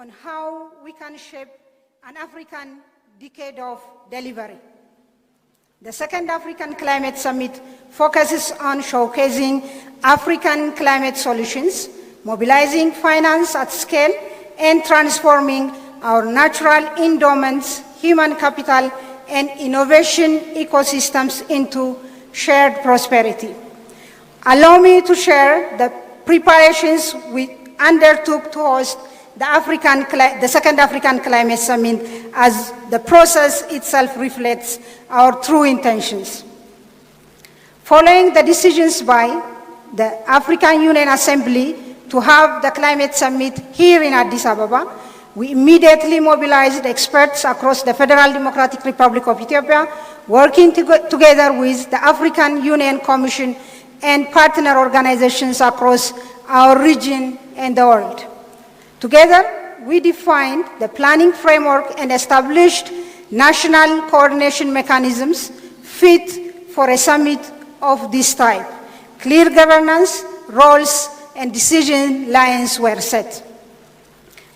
on how we can shape an African decade of delivery. The Second African Climate Summit focuses on showcasing African climate solutions, mobilizing finance at scale, and transforming our natural endowments, human capital, and innovation ecosystems into shared prosperity. Allow me to share the preparations we undertook to host the Second African Climate Summit, as the process itself reflects our true intentions. Following the decisions by the African Union Assembly to have the Climate Summit here in Addis Ababa, we immediately mobilized experts across the Federal Democratic Republic of Ethiopia, working together with the African Union Commission and partner organizations across our region and the world. Together, we defined the planning framework and established national coordination mechanisms fit for a summit of this type. Clear governance, roles, and decision lines were set.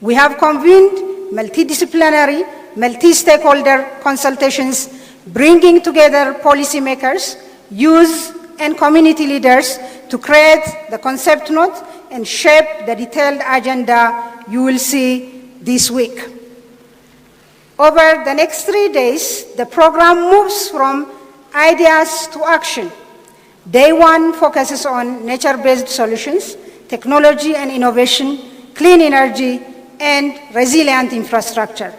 We have convened multidisciplinary, multi-stakeholder consultations, bringing together policymakers, youth, and community leaders to create the concept note and shape the detailed agenda you will see this week. Over the next 3 days, the program moves from ideas to action. Day 1 focuses on nature-based solutions, technology and innovation, clean energy, and resilient infrastructure.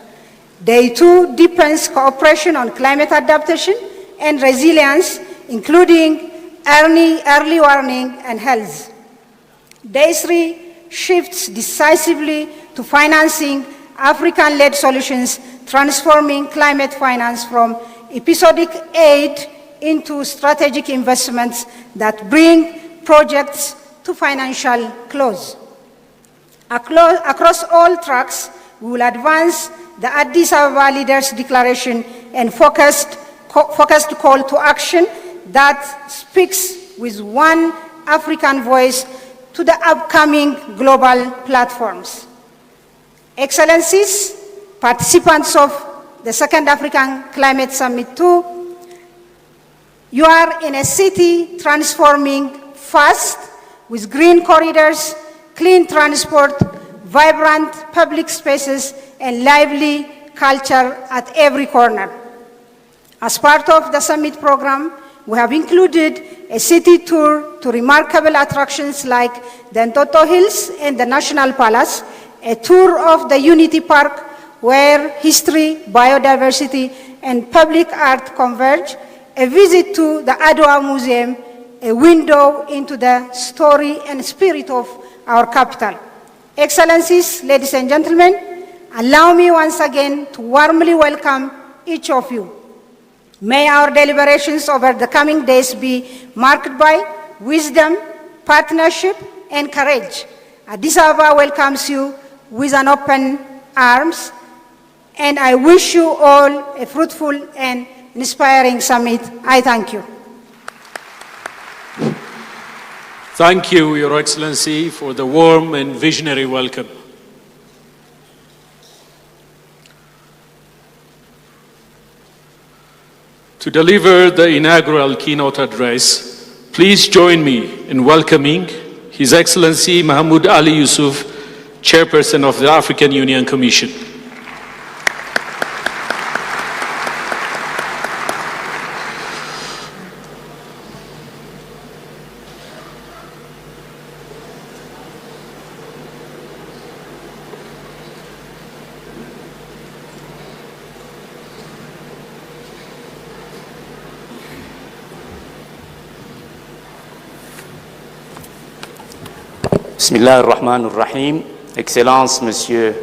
Day 2 deepens cooperation on climate adaptation and resilience, including early warning and health. Day 3 shifts decisively to financing African-led solutions, transforming climate finance from episodic aid into strategic investments that bring projects to financial close. Across all tracks, we will advance the Addis Ababa Leaders Declaration and focused call to action that speaks with one African voice to the upcoming global platforms. Excellencies, participants of the Second African Climate Summit 2, you are in a city transforming fast with green corridors, clean transport, vibrant public spaces, and lively culture at every corner. As part of the summit program, we have included a city tour to remarkable attractions like the Ntoto Hills and the National Palace, a tour of the Unity Park where history, biodiversity, and public art converge, a visit to the Adwa Museum, a window into the story and spirit of our capital. Excellencies, ladies and gentlemen, allow me once again to warmly welcome each of you. May our deliberations over the coming days be marked by wisdom, partnership, and courage. Addis Ababa welcomes you with an open arms, and I wish you all a fruitful and inspiring summit. I thank you. Thank you, Your Excellency, for the warm and visionary welcome. To deliver the inaugural keynote address, please join me in welcoming His Excellency Mahmoud Ali Yusuf, Chairperson of the African Union Commission. Bismillah ar-Rahman ar-Rahim. Excellence, Monsieur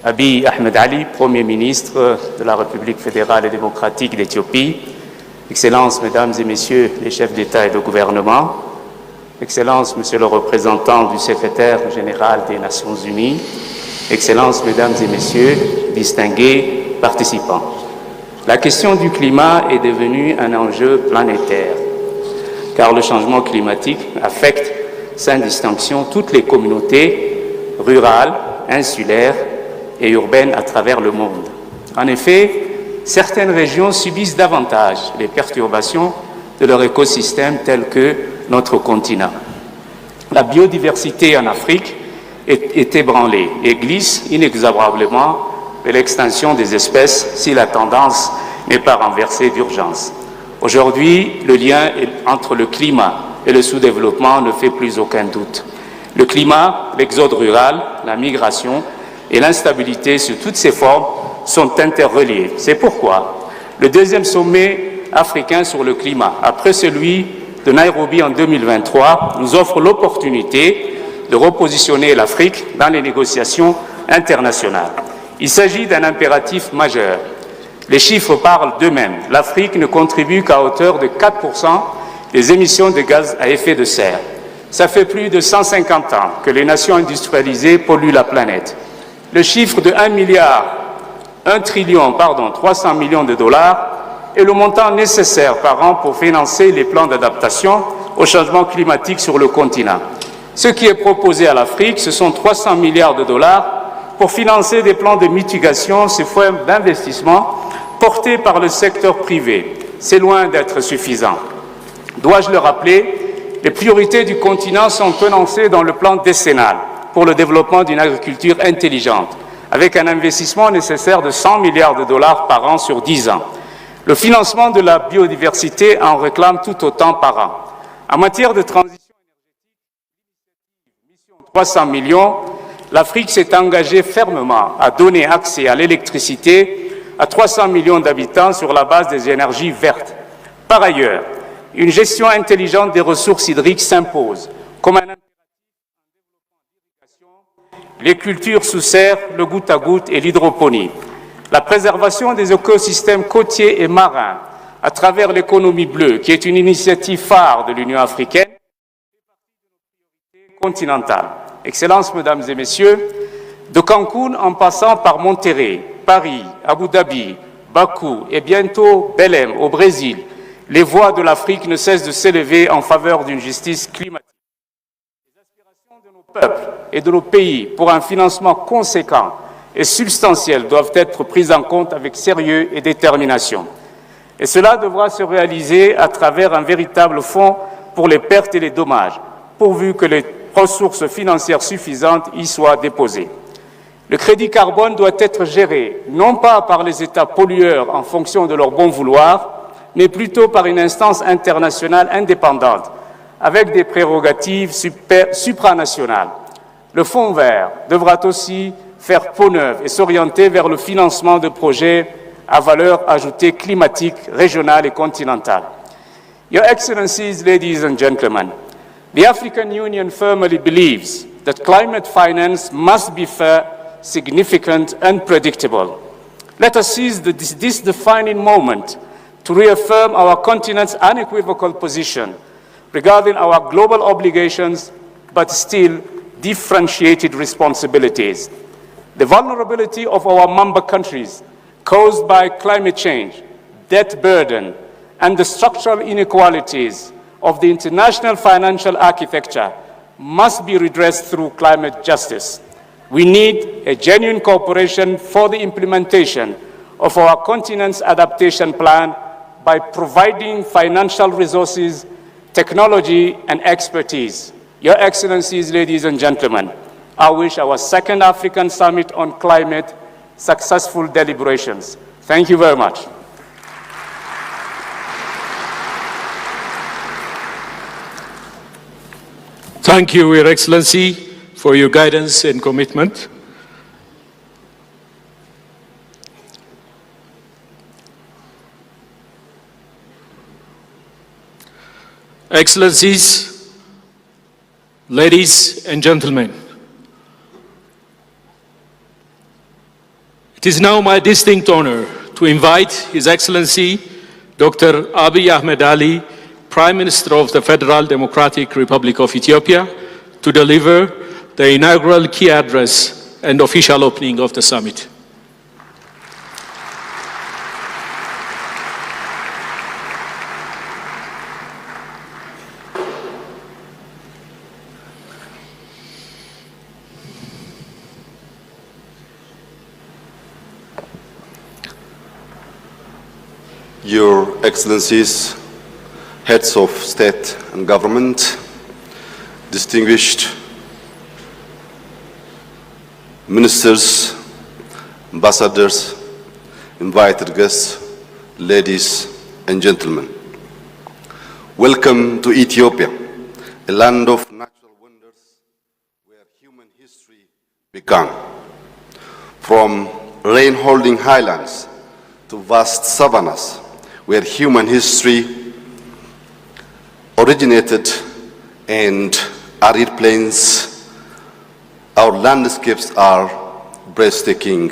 Abiy Ahmed Ali, Premier ministre de la République fédérale et démocratique d'Éthiopie. Excellences, Mesdames et Messieurs les chefs d'État et de gouvernement. Excellences, Monsieur le représentant du secrétaire général des Nations Unies. Excellences, Mesdames et Messieurs, distingués participants. La question du climat est devenue un enjeu planétaire, car le changement climatique affecte sans distinction toutes les communautés rurales, insulaires, et urbaines à travers le monde. En effet, certaines régions subissent davantage les perturbations de leur écosystème tel que notre continent. La biodiversité en Afrique est ébranlée et glisse inexorablement vers l'extinction des espèces si la tendance n'est pas renversée d'urgence. Aujourd'hui, le lien entre le climat et le sous-développement ne fait plus aucun doute. Le climat, l'exode rural, la migration et l'instabilité sous toutes ses formes sont interreliés. C'est pourquoi le deuxième sommet africain sur le climat, après celui de Nairobi en 2023, nous offre l'opportunité de repositionner l'Afrique dans les négociations internationales. Il s'agit d'un impératif majeur. Les chiffres parlent d'eux-mêmes. L'Afrique ne contribue qu'à hauteur de 4% des émissions de gaz à effet de serre. Ça fait plus de 150 ans que les nations industrialisées polluent la planète. Le chiffre de 300 millions de dollars est le montant nécessaire par an pour financer les plans d'adaptation au changement climatique sur le continent. Ce qui est proposé à l'Afrique, ce sont 300 milliards de dollars pour financer des plans de mitigation sous forme d'investissement portés par le secteur privé. C'est loin d'être suffisant. Dois-je le rappeler, les priorités du continent sont énoncées dans le plan décennal pour le développement d'une agriculture intelligente, avec un investissement nécessaire de 100 milliards de dollars par an sur 10 ans. Le financement de la biodiversité en réclame tout autant par an. En matière de transition énergétique, 300 millions, l'Afrique s'est engagée fermement à donner accès à l'électricité à 300 millions d'habitants sur la base des énergies vertes. Par ailleurs, une gestion intelligente des ressources hydriques s'impose, comme un les cultures sous serre, le goutte à goutte et l'hydroponie. La préservation des écosystèmes côtiers et marins à travers l'économie bleue, qui est une initiative phare de l'Union africaine continentale. Excellences, Mesdames et Messieurs, de Cancun en passant par Monterrey, Paris, Abu Dhabi, Bakou et bientôt Belém au Brésil, les voix de l'Afrique ne cessent de s'élever en faveur d'une justice climatique. Les aspirations de nos peuples et de nos pays pour un financement conséquent et substantielles doivent être prises en compte avec sérieux et détermination. Et cela devra se réaliser à travers un véritable fonds pour les pertes et les dommages, pourvu que les ressources financières suffisantes y soient déposées. Le crédit carbone doit être géré, non pas par les États pollueurs en fonction de leur bon vouloir, mais plutôt par une instance internationale indépendante, avec des prérogatives supranationales. Le Fonds vert devra aussi faire peau neuve et s'orienter vers le financement de projets à valeur ajoutée climatique, régionale et continentale. Your Excellencies, ladies and gentlemen, the African Union firmly believes that climate finance must be fair, significant and predictable. Let us seize this defining moment to reaffirm our continent's unequivocal position regarding our global obligations, but still differentiated responsibilities. The vulnerability of our member countries caused by climate change, debt burden, and the structural inequalities of the international financial architecture must be redressed through climate justice. We need a genuine cooperation for the implementation of our continent's adaptation plan by providing financial resources, technology, and expertise. Your Excellencies, ladies and gentlemen, I wish our second African Summit on Climate successful deliberations. Thank you very much. Thank you, Your Excellency, for your guidance and commitment. Excellencies, ladies and gentlemen, it is now my distinct honor to invite His Excellency Dr. Abiy Ahmed Ali, Prime Minister of the Federal Democratic Republic of Ethiopia, to deliver the inaugural key address and official opening of the summit. Your Excellencies, heads of state and government, distinguished ministers, ambassadors, invited guests, ladies and gentlemen. Welcome to Ethiopia, a land of natural wonders where human history began. From rain-holding highlands to vast savannas, where human history originated, and arid plains, our landscapes are breathtaking.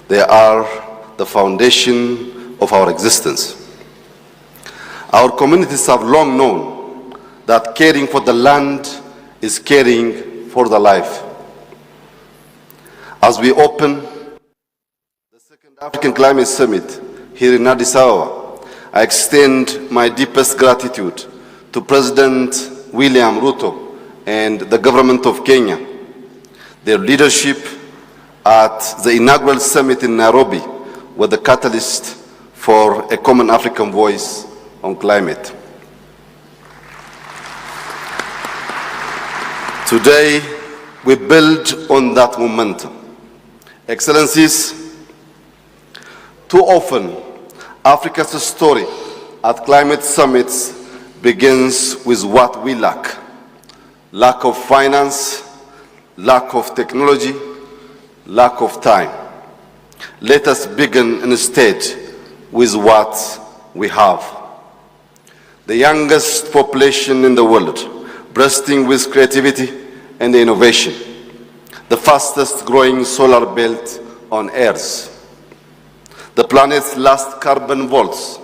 They are the foundation of our existence. Our communities have long known that caring for the land is caring for the life. As we open the Second African Climate Summit here in Addis Ababa, I extend my deepest gratitude to President William Ruto and the government of Kenya. Their leadership at the inaugural summit in Nairobi was the catalyst for a common African voice on climate. Today, we build on that momentum. Excellencies, too often, Africa's story at climate summits begins with what we lack. Lack of finance, lack of technology, lack of time. Let us begin instead with what we have. The youngest population in the world, bursting with creativity and innovation. The fastest growing solar belt on Earth. The planet's last carbon vaults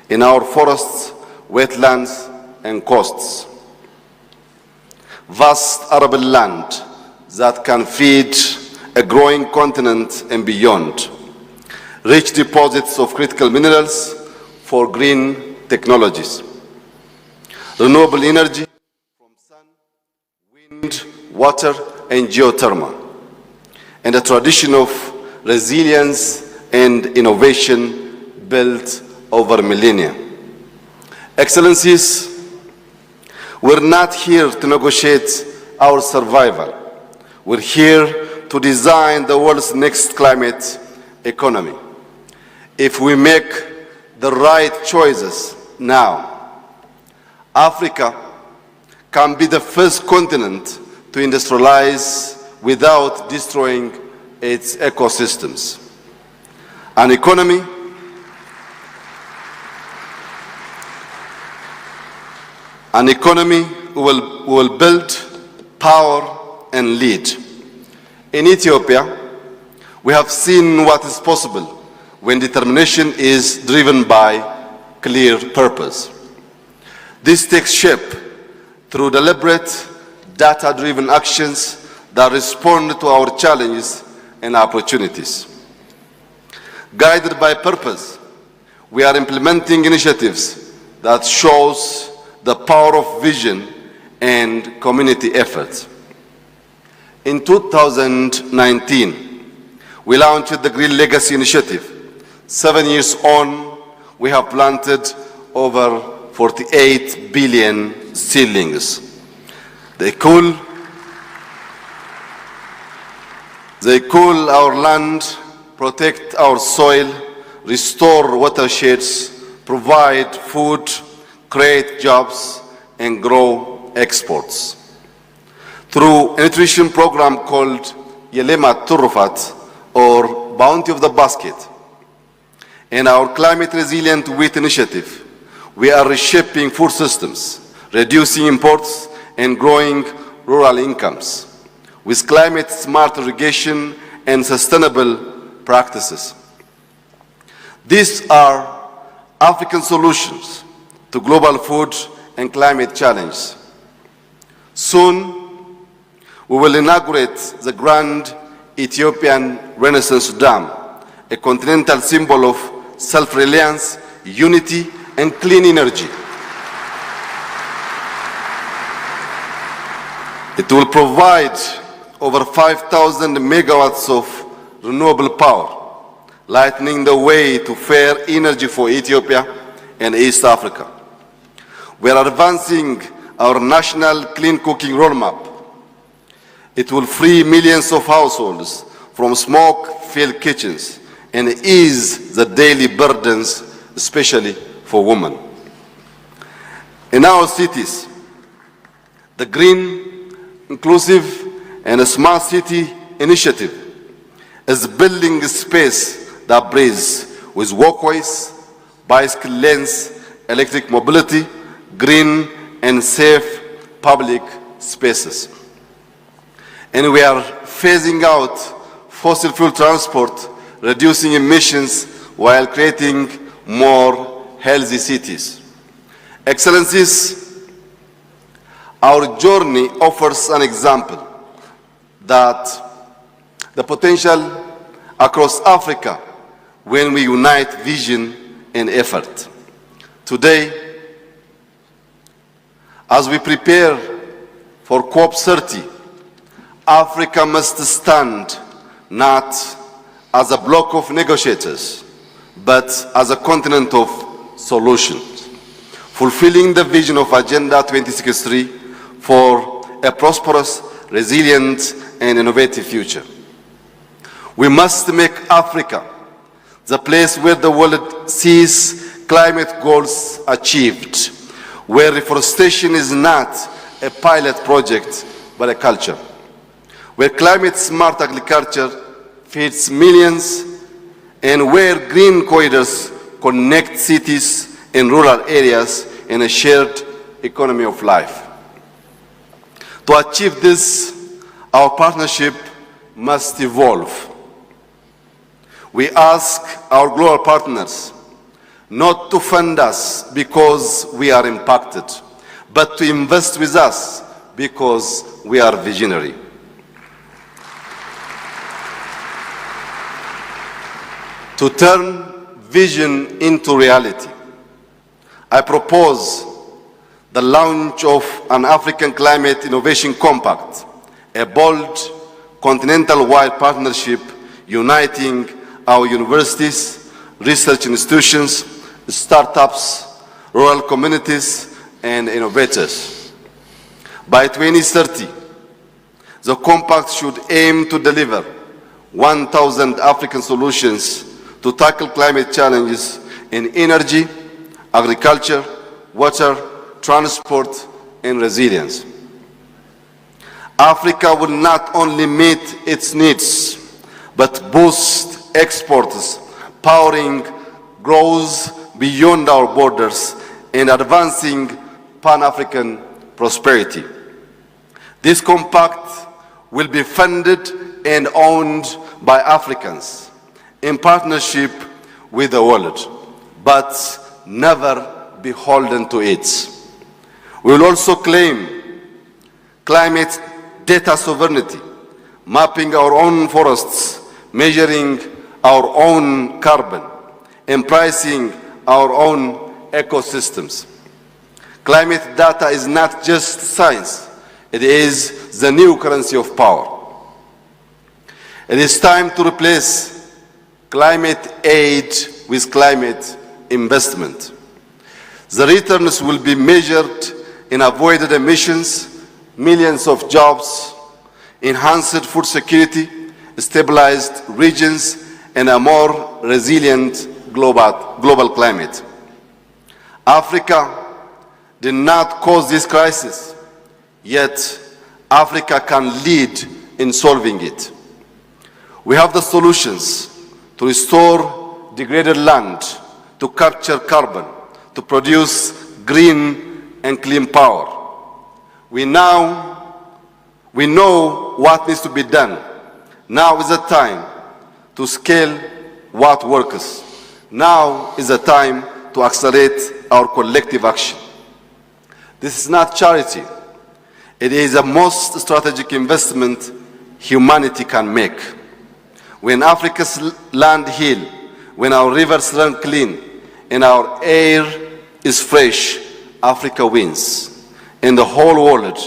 in our forests, wetlands, and coasts. Vast arable land that can feed a growing continent and beyond. Rich deposits of critical minerals for green technologies. Renewable energy from sun, wind, water, and geothermal. And a tradition of resilience and innovation built over millennia. Excellencies, we're not here to negotiate our survival. We're here to design the world's next climate economy. If we make the right choices now, Africa can be the first continent to industrialize without destroying its ecosystems. An economy will build, power, and lead. In Ethiopia, we have seen what is possible when determination is driven by clear purpose. This takes shape through deliberate, data-driven actions that respond to our challenges and opportunities. Guided by purpose, we are implementing initiatives that shows the power of vision and community effort. In 2019, we launched the Green Legacy Initiative. 7 years on, we have planted over 48 billion seedlings. They cool our land, protect our soil, restore watersheds, provide food, create jobs, and grow exports. Through a nutrition program called Yelema Turufat, or Bounty of the Basket, and our Climate Resilient Wheat Initiative, we are reshaping food systems, reducing imports, and growing rural incomes with climate-smart irrigation and sustainable practices. These are African solutions to global food and climate challenges. Soon, we will inaugurate the Grand Ethiopian Renaissance Dam, a continental symbol of self-reliance, unity, and clean energy. It will provide over 5,000 megawatts of renewable power, lightening the way to fair energy for Ethiopia and East Africa. We are advancing our national clean cooking roadmap. It will free millions of households from smoke-filled kitchens and ease the daily burdens, especially for women. In our cities, the Green, Inclusive, and Smart City Initiative is building a space that breathes with walkways, bicycle lanes, electric mobility, green and safe public spaces. And we are phasing out fossil fuel transport, reducing emissions while creating more healthy cities. Excellencies, our journey offers an example that the potential across Africa when we unite vision and effort. Today, as we prepare for COP30, Africa must stand not as a bloc of negotiators, but as a continent of solutions, fulfilling the vision of Agenda 2063 for a prosperous, resilient, and innovative future. We must make Africa the place where the world sees climate goals achieved, where reforestation is not a pilot project, but a culture, where climate-smart agriculture feeds millions, and where green corridors connect cities and rural areas in a shared economy of life. To achieve this, our partnership must evolve. We ask our global partners not to fund us because we are impacted, but to invest with us because we are visionary. To turn vision into reality, I propose the launch of an African Climate Innovation Compact, a bold continental-wide partnership uniting our universities, research institutions, startups, rural communities, and innovators. By 2030, the compact should aim to deliver 1,000 African solutions to tackle climate challenges in energy, agriculture, water, transport, and resilience. Africa will not only meet its needs, but boost exports, powering growth beyond our borders and advancing Pan-African prosperity. This compact will be funded and owned by Africans in partnership with the world, but never beholden to it. We will also claim climate data sovereignty, mapping our own forests, measuring our own carbon, and pricing our own ecosystems. Climate data is not just science, it is the new currency of power. It is time to replace climate aid with climate investment. The returns will be measured in avoided emissions, millions of jobs, enhanced food security, stabilized regions, and a more resilient global climate. Africa did not cause this crisis, yet Africa can lead in solving it. We have the solutions to restore degraded land, to capture carbon, to produce green and clean power. We know what needs to be done. Now is the time to scale what works. Now is the time to accelerate our collective action. This is not charity. It is the most strategic investment humanity can make. When Africa's land heals, when our rivers run clean, and our air is fresh, Africa wins, and the whole world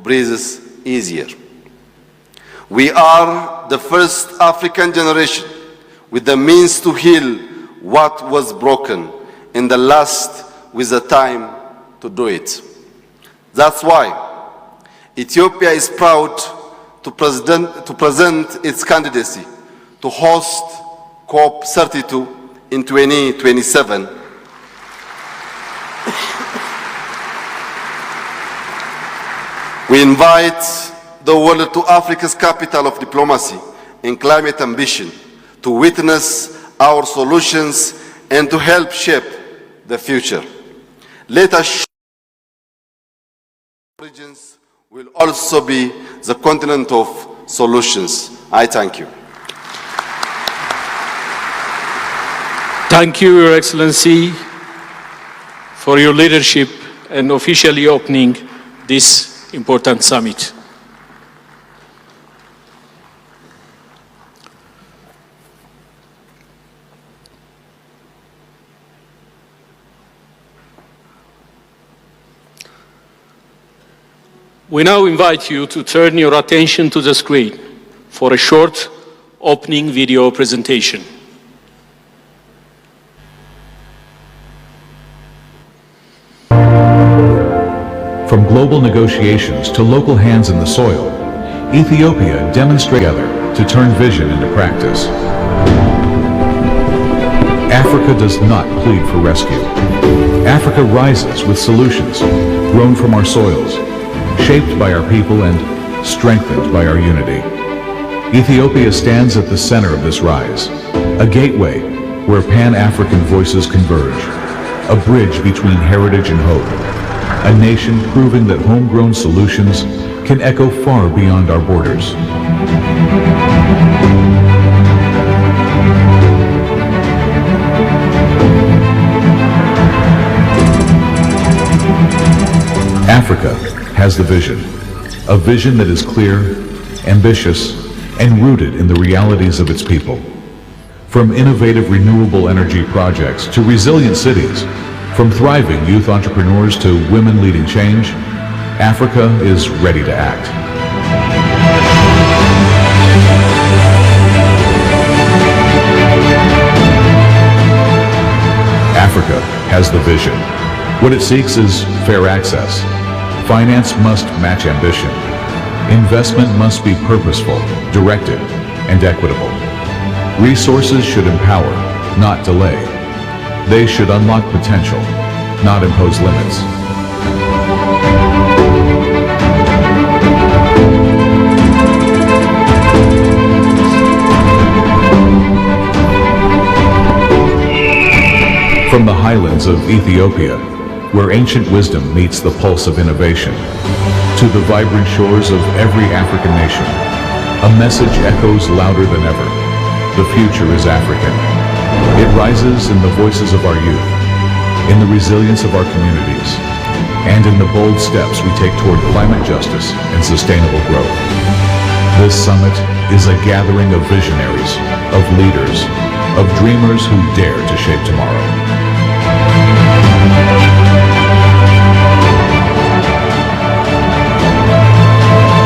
breathes easier. We are the first African generation with the means to heal what was broken, and the last with the time to do it. That's why Ethiopia is proud to present its candidacy to host COP32 in 2027. We invite the world to Africa's capital of diplomacy and climate ambition to witness our solutions and to help shape the future. Let us show origins will also be the continent of solutions. I thank you. Thank you, Your Excellency, for your leadership and officially opening this important summit. We now invite you to turn your attention to the screen for a short opening video presentation. From global negotiations to local hands in the soil, Ethiopia demonstrates together to turn vision into practice. Africa does not plead for rescue. Africa rises with solutions grown from our soils, shaped by our people and strengthened by our unity. Ethiopia stands at the center of this rise, a gateway where Pan-African voices converge, a bridge between heritage and hope, a nation proving that homegrown solutions can echo far beyond our borders. Africa has the vision, a vision that is clear, ambitious, and rooted in the realities of its people. From innovative renewable energy projects to resilient cities, from thriving youth entrepreneurs to women leading change, Africa is ready to act. Africa has the vision. What it seeks is fair access. Finance must match ambition. Investment must be purposeful, directed, and equitable. Resources should empower, not delay. They should unlock potential, not impose limits. From the highlands of Ethiopia, where ancient wisdom meets the pulse of innovation, to the vibrant shores of every African nation, a message echoes louder than ever. The future is African. It rises in the voices of our youth, in the resilience of our communities, and in the bold steps we take toward climate justice and sustainable growth. This summit is a gathering of visionaries, of leaders, of dreamers who dare to shape tomorrow.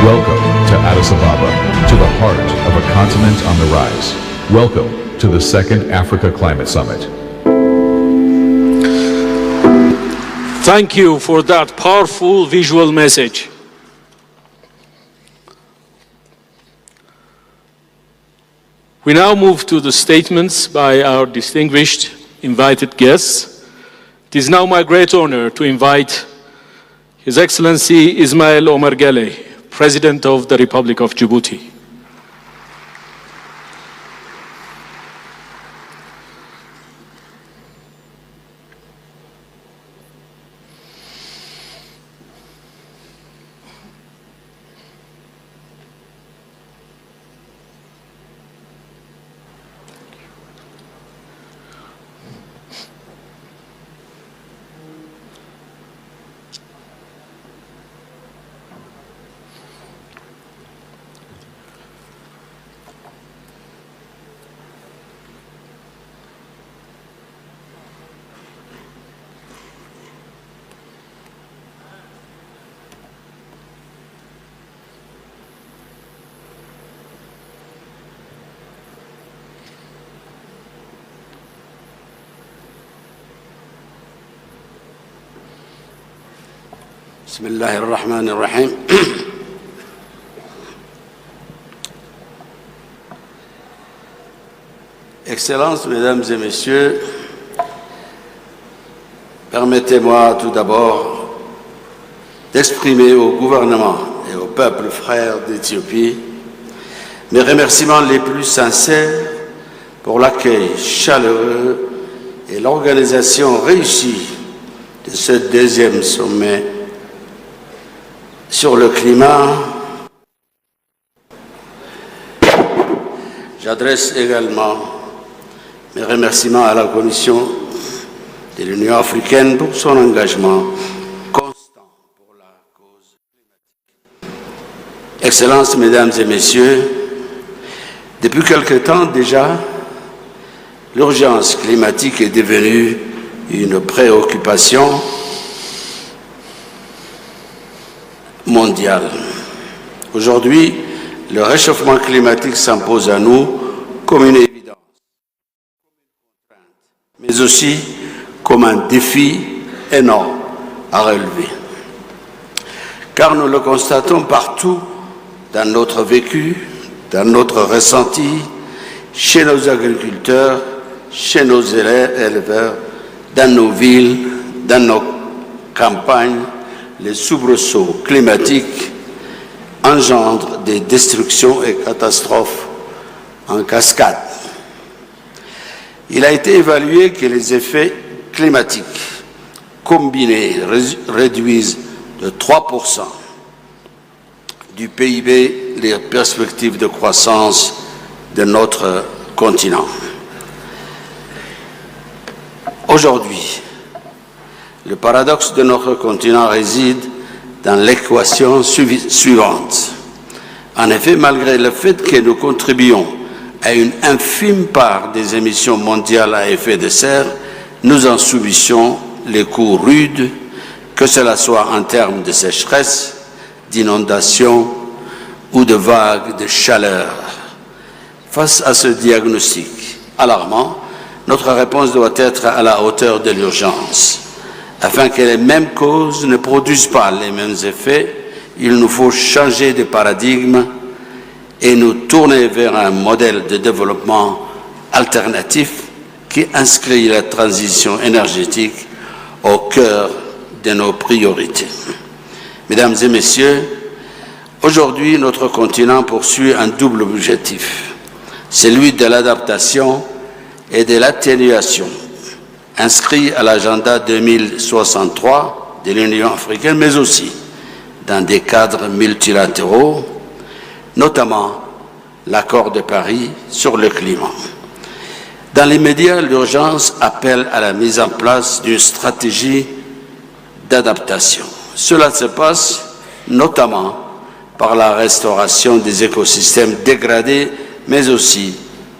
Welcome to Addis Ababa, to the heart of a continent on the rise. Welcome to the second Africa Climate Summit. Thank you for that powerful visual message. We now move to the statements by our distinguished invited guests. It is now my great honor to invite His Excellency Ismail Omar Guelleh, President of the Republic of Djibouti. Bismillah ar-Rahman ar-Rahim. Excellences, Mesdames et Messieurs, permettez-moi tout d'abord d'exprimer au gouvernement et au peuple frère d'Éthiopie mes remerciements les plus sincères pour l'accueil chaleureux et l'organisation réussie de ce deuxième sommet sur le climat. J'adresse également mes remerciements à la Commission de l'Union africaine pour son engagement constant pour la cause climatique. Excellences, Mesdames et Messieurs, depuis quelque temps déjà, l'urgence climatique est devenue une préoccupation mondiale. Aujourd'hui, le réchauffement climatique s'impose à nous comme une évidence, mais aussi comme un défi énorme à relever. Car nous le constatons partout dans notre vécu, dans notre ressenti, chez nos agriculteurs, chez nos éleveurs, dans nos villes, dans nos campagnes, les soubresauts climatiques engendrent des destructions et catastrophes en cascade. Il a été évalué que les effets climatiques combinés réduisent de 3% du PIB les perspectives de croissance de notre continent. Aujourd'hui, le paradoxe de notre continent réside dans l'équation suivante. En effet, malgré le fait que nous contribuons à une infime part des émissions mondiales à effet de serre, nous en subissons les coûts rudes, que cela soit en termes de sécheresse, d'inondations ou de vagues de chaleur. Face à ce diagnostic alarmant, notre réponse doit être à la hauteur de l'urgence. Afin que les mêmes causes ne produisent pas les mêmes effets, il nous faut changer de paradigme et nous tourner vers un modèle de développement alternatif qui inscrit la transition énergétique au cœur de nos priorités. Mesdames et Messieurs, aujourd'hui, notre continent poursuit un double objectif, celui de l'adaptation et de l'atténuation, inscrit à l'agenda 2063 de l'Union africaine, mais aussi dans des cadres multilatéraux, notamment l'accord de Paris sur le climat. Dans l'immédiat, l'urgence appelle à la mise en place d'une stratégie d'adaptation. Cela se passe notamment par la restauration des écosystèmes dégradés, mais aussi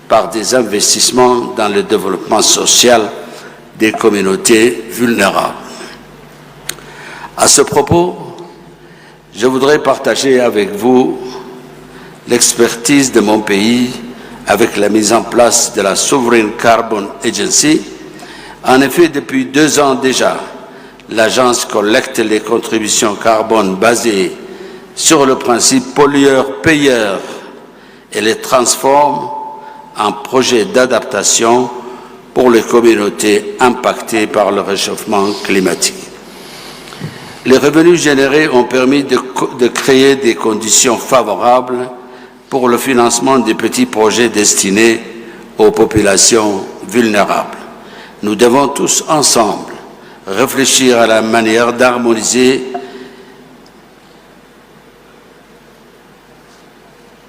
par des investissements dans le développement social des communautés vulnérables. À ce propos, je voudrais partager avec vous l'expertise de mon pays avec la mise en place de la Sovereign Carbon Agency. En effet, depuis 2 ans déjà, l'agence collecte les contributions carbone basées sur le principe pollueur-payeur et les transforme en projets d'adaptation pour les communautés impactées par le réchauffement climatique. Les revenus générés ont permis de créer des conditions favorables pour le financement des petits projets destinés aux populations vulnérables. Nous devons tous ensemble réfléchir à la manière d'harmoniser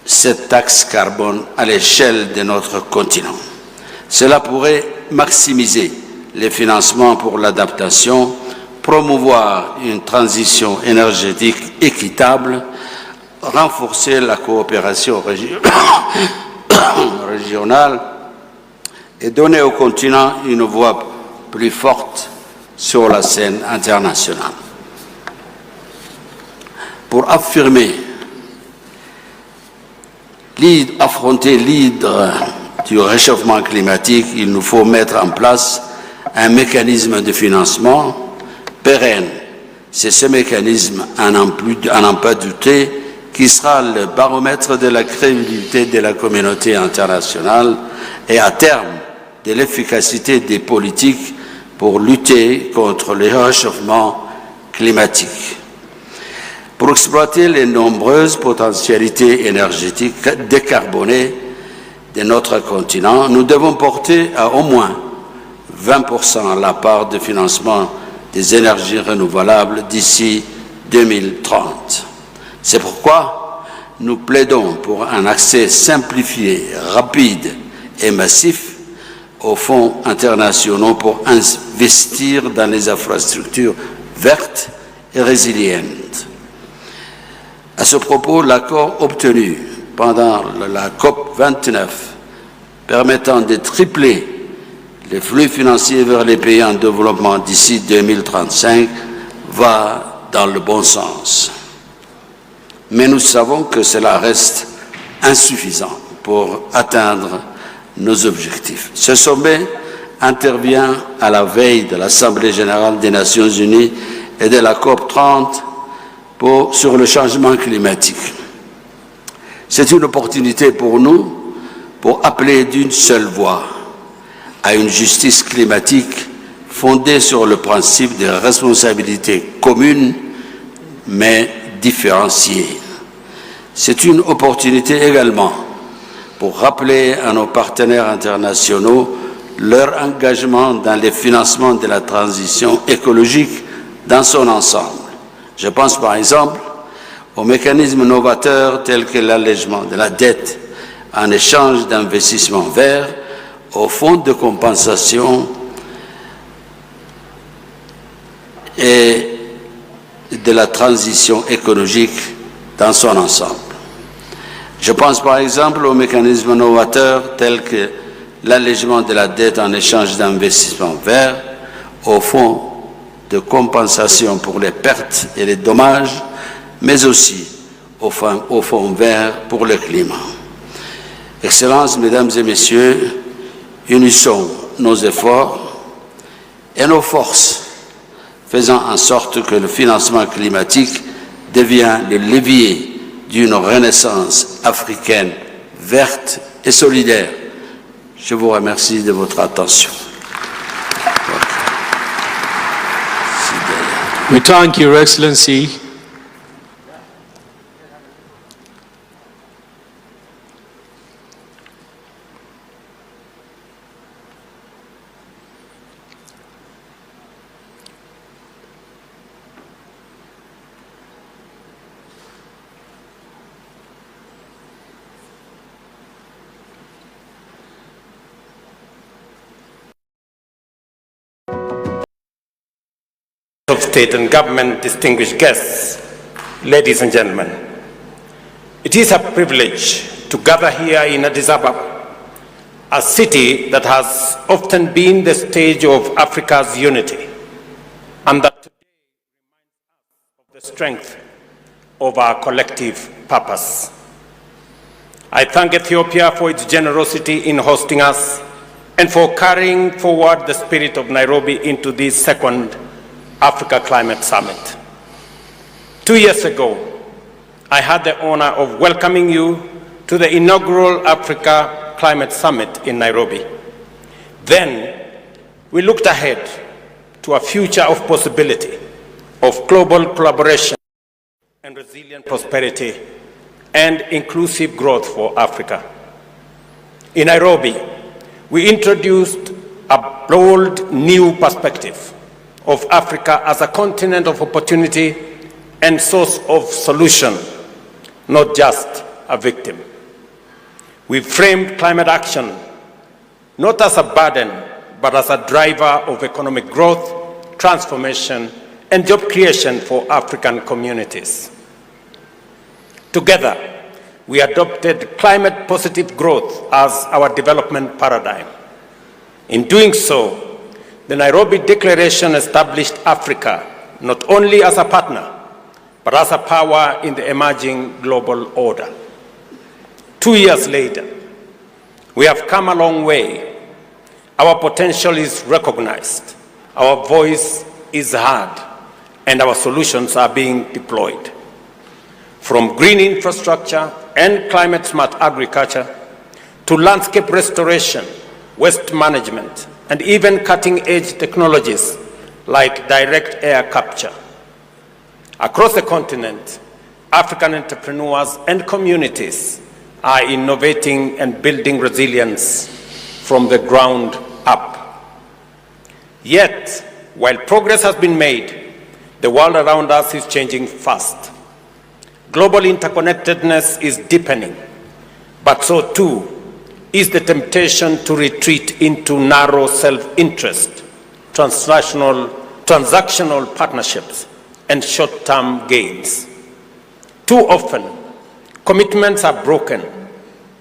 cette taxe carbone à l'échelle de notre continent. Cela pourrait maximiser les financements pour l'adaptation, promouvoir une transition énergétique équitable, renforcer la coopération régionale et donner au continent une voix plus forte sur la scène internationale. Pour affronter l'hydre du réchauffement climatique, il nous faut mettre en place un mécanisme de financement pérenne, C'est ce mécanisme, à n'en pas douter, qui sera le baromètre de la crédibilité de la communauté internationale et à terme de l'efficacité des politiques pour lutter contre le réchauffement climatique. Pour exploiter les nombreuses potentialités énergétiques décarbonées de notre continent, nous devons porter à au moins 20% la part de financement des énergies renouvelables d'ici 2030. C'est pourquoi nous plaidons pour un accès simplifié, rapide et massif aux fonds internationaux pour investir dans les infrastructures vertes et résilientes. À ce propos, l'accord obtenu pendant la COP 29 permettant de tripler les flux financiers vers les pays en développement d'ici 2035 va dans le bon sens. Mais nous savons que cela reste insuffisant pour atteindre nos objectifs. Ce sommet intervient à la veille de l'Assemblée générale des Nations unies et de la COP 30 sur le changement climatique. C'est une opportunité pour nous pour appeler d'une seule voix à une justice climatique fondée sur le principe de responsabilité commune mais différenciée. C'est une opportunité également pour rappeler à nos partenaires internationaux leur engagement dans le financement de la transition écologique dans son ensemble. Je pense par exemple aux mécanismes novateurs tels que l'allègement de la dette en échange d'investissements verts, au fonds de compensation et de la transition écologique dans son ensemble. Je pense par exemple aux mécanismes novateurs tels que l'allègement de la dette en échange d'investissements verts, au fonds de compensation pour les pertes et les dommages, mais aussi au fonds vert pour le climat. Excellences, Mesdames et Messieurs, unissons nos efforts et nos forces, faisant en sorte que le financement climatique devienne le levier d'une renaissance africaine verte et solidaire. Je vous remercie de votre attention. We thank Your Excellency. Of State and Government, distinguished guests, ladies and gentlemen, it is a privilege to gather here in Addis Ababa, a city that has often been the stage of Africa's unity, and that today reminds us of the strength of our collective purpose. I thank Ethiopia for its generosity in hosting us and for carrying forward the spirit of Nairobi into this second Africa Climate Summit. 2 years ago, I had the honor of welcoming you to the inaugural Africa Climate Summit in Nairobi. Then, we looked ahead to a future of possibility, of global collaboration and resilient prosperity and inclusive growth for Africa. In Nairobi, we introduced a bold new perspective of Africa as a continent of opportunity and source of solution, not just a victim. We framed climate action not as a burden, but as a driver of economic growth, transformation, and job creation for African communities. Together, we adopted climate positive growth as our development paradigm. In doing so, the Nairobi Declaration established Africa not only as a partner, but as a power in the emerging global order. 2 years later, we have come a long way. Our potential is recognized, our voice is heard, and our solutions are being deployed. From green infrastructure and climate-smart agriculture to landscape restoration, waste management, and even cutting-edge technologies like direct air capture. Across the continent, African entrepreneurs and communities are innovating and building resilience from the ground up. Yet, while progress has been made, the world around us is changing fast. Global interconnectedness is deepening, but so too is the temptation to retreat into narrow self-interest, transactional partnerships, and short-term gains. Too often, commitments are broken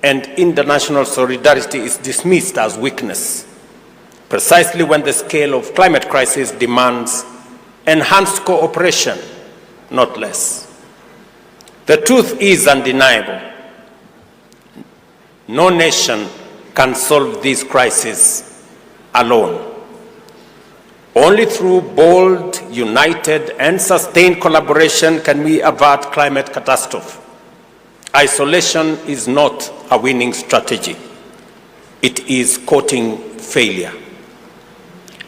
and international solidarity is dismissed as weakness, precisely when the scale of climate crisis demands enhanced cooperation, not less. The truth is undeniable. No nation can solve this crisis alone. Only through bold, united, and sustained collaboration can we avert climate catastrophe. Isolation is not a winning strategy. It is courting failure.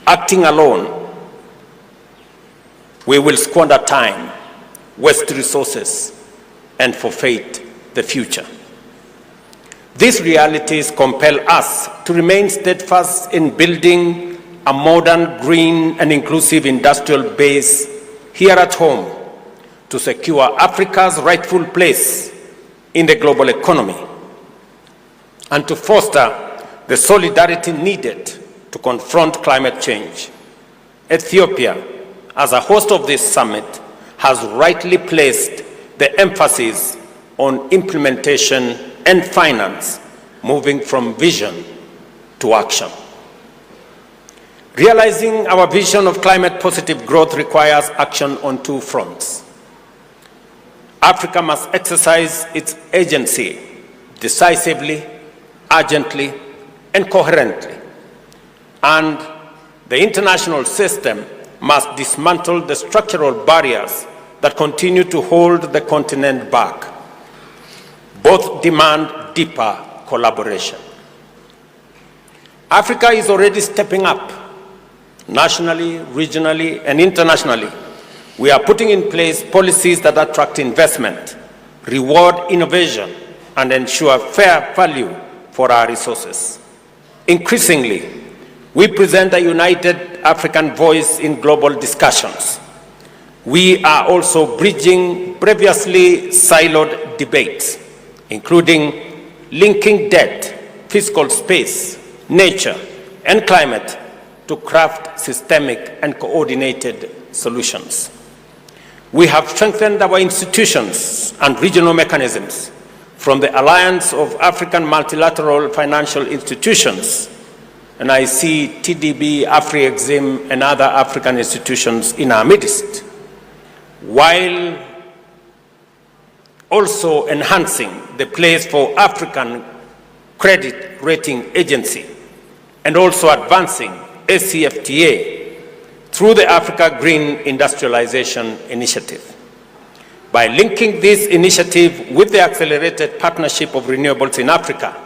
Acting alone, we will squander time, waste resources, and forfeit the future. These realities compel us to remain steadfast in building a modern, green, and inclusive industrial base here at home to secure Africa's rightful place in the global economy and to foster the solidarity needed to confront climate change. Ethiopia, as a host of this summit, has rightly placed the emphasis on implementation and finance, moving from vision to action. Realizing our vision of climate-positive growth requires action on two fronts. Africa must exercise its agency decisively, urgently, and coherently. And the international system must dismantle the structural barriers that continue to hold the continent back. Both demand deeper collaboration. Africa is already stepping up. Nationally, regionally, and internationally, we are putting in place policies that attract investment, reward innovation, and ensure fair value for our resources. Increasingly, we present a united African voice in global discussions. We are also bridging previously siloed debates, including linking debt, fiscal space, nature, and climate to craft systemic and coordinated solutions. We have strengthened our institutions and regional mechanisms, from the Alliance of African Multilateral Financial Institutions, and I see TDB, Afri-Exim, and other African institutions in our midst, while also enhancing the place for African Credit Rating Agency, and also advancing ACFTA through the Africa Green Industrialization Initiative. By linking this initiative with the accelerated partnership of renewables in Africa,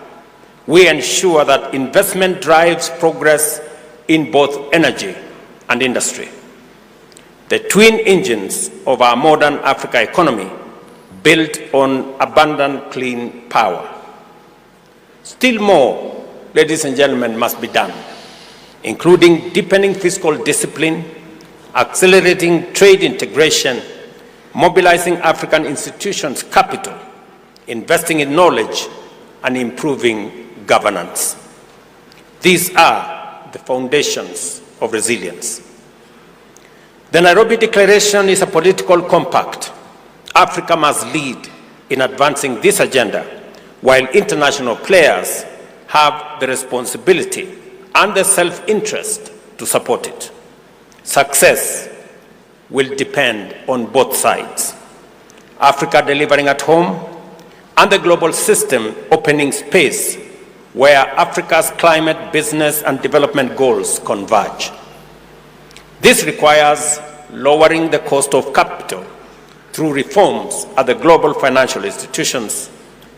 we ensure that investment drives progress in both energy and industry. The twin engines of our modern Africa economy built on abundant clean power. Still more, ladies and gentlemen, must be done, including deepening fiscal discipline, accelerating trade integration, mobilizing African institutions' capital, investing in knowledge, and improving governance. These are the foundations of resilience. The Nairobi Declaration is a political compact. Africa must lead in advancing this agenda, while international players have the responsibility and the self-interest to support it. Success will depend on both sides. Africa delivering at home and the global system opening space where Africa's climate, business, and development goals converge. This requires lowering the cost of capital through reforms at the global financial institutions,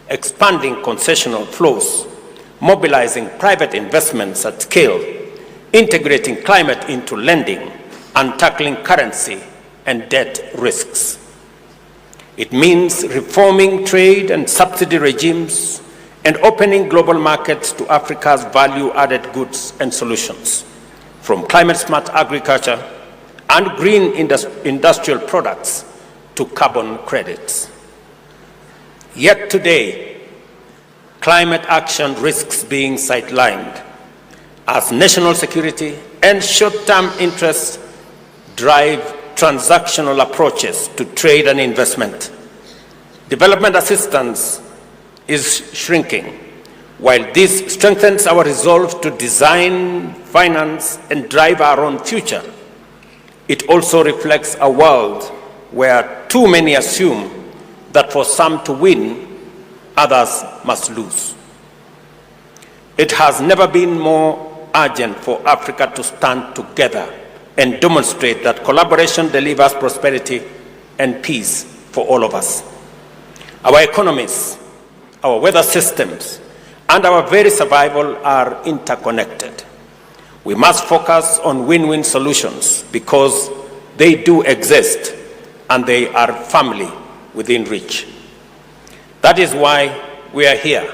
expanding concessional flows, mobilizing private investments at scale, integrating climate into lending, and tackling currency and debt risks. It means reforming trade and subsidy regimes and opening global markets to Africa's value-added goods and solutions, from climate-smart agriculture and green industrial products to carbon credits. Yet today, climate action risks being sidelined as national security and short-term interests drive transactional approaches to trade and investment. Development assistance is shrinking. While this strengthens our resolve to design, finance, and drive our own future, it also reflects a world where too many assume that for some to win, others must lose. It has never been more urgent for Africa to stand together and demonstrate that collaboration delivers prosperity and peace for all of us. Our economies, our weather systems, and our very survival are interconnected. We must focus on win-win solutions because they do exist and they are firmly within reach. That is why we are here,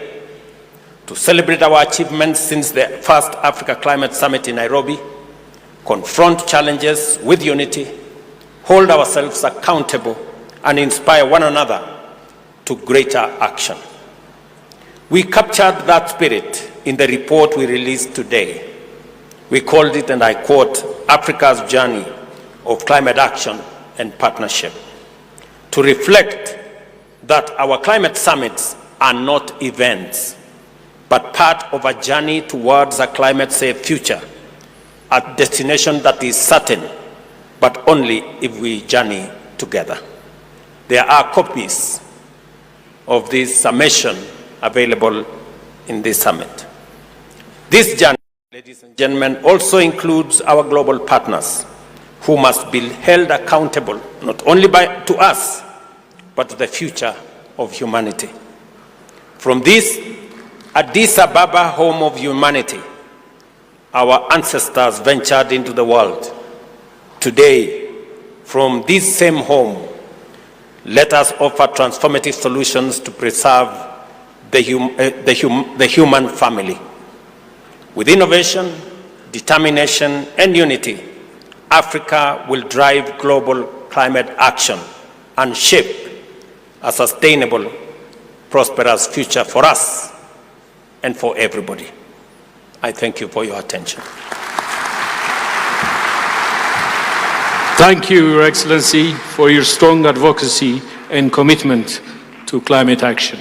to celebrate our achievements since the first Africa Climate Summit in Nairobi, confront challenges with unity, hold ourselves accountable, and inspire one another to greater action. We captured that spirit in the report we released today. We called it, and I quote, Africa's Journey of Climate Action and Partnership, to reflect that our climate summits are not events, but part of a journey towards a climate-safe future, a destination that is certain, but only if we journey together. There are copies of this summation available in this summit. This journey, ladies and gentlemen, also includes our global partners, who must be held accountable not only to us, but to the future of humanity. From this Addis Ababa, home of humanity, our ancestors ventured into the world. Today, from this same home, let us offer transformative solutions to preserve the human family. With innovation, determination, and unity, Africa will drive global climate action and shape a sustainable, prosperous future for us and for everybody. I thank you for your attention. Thank you, Your Excellency, for your strong advocacy and commitment to climate action.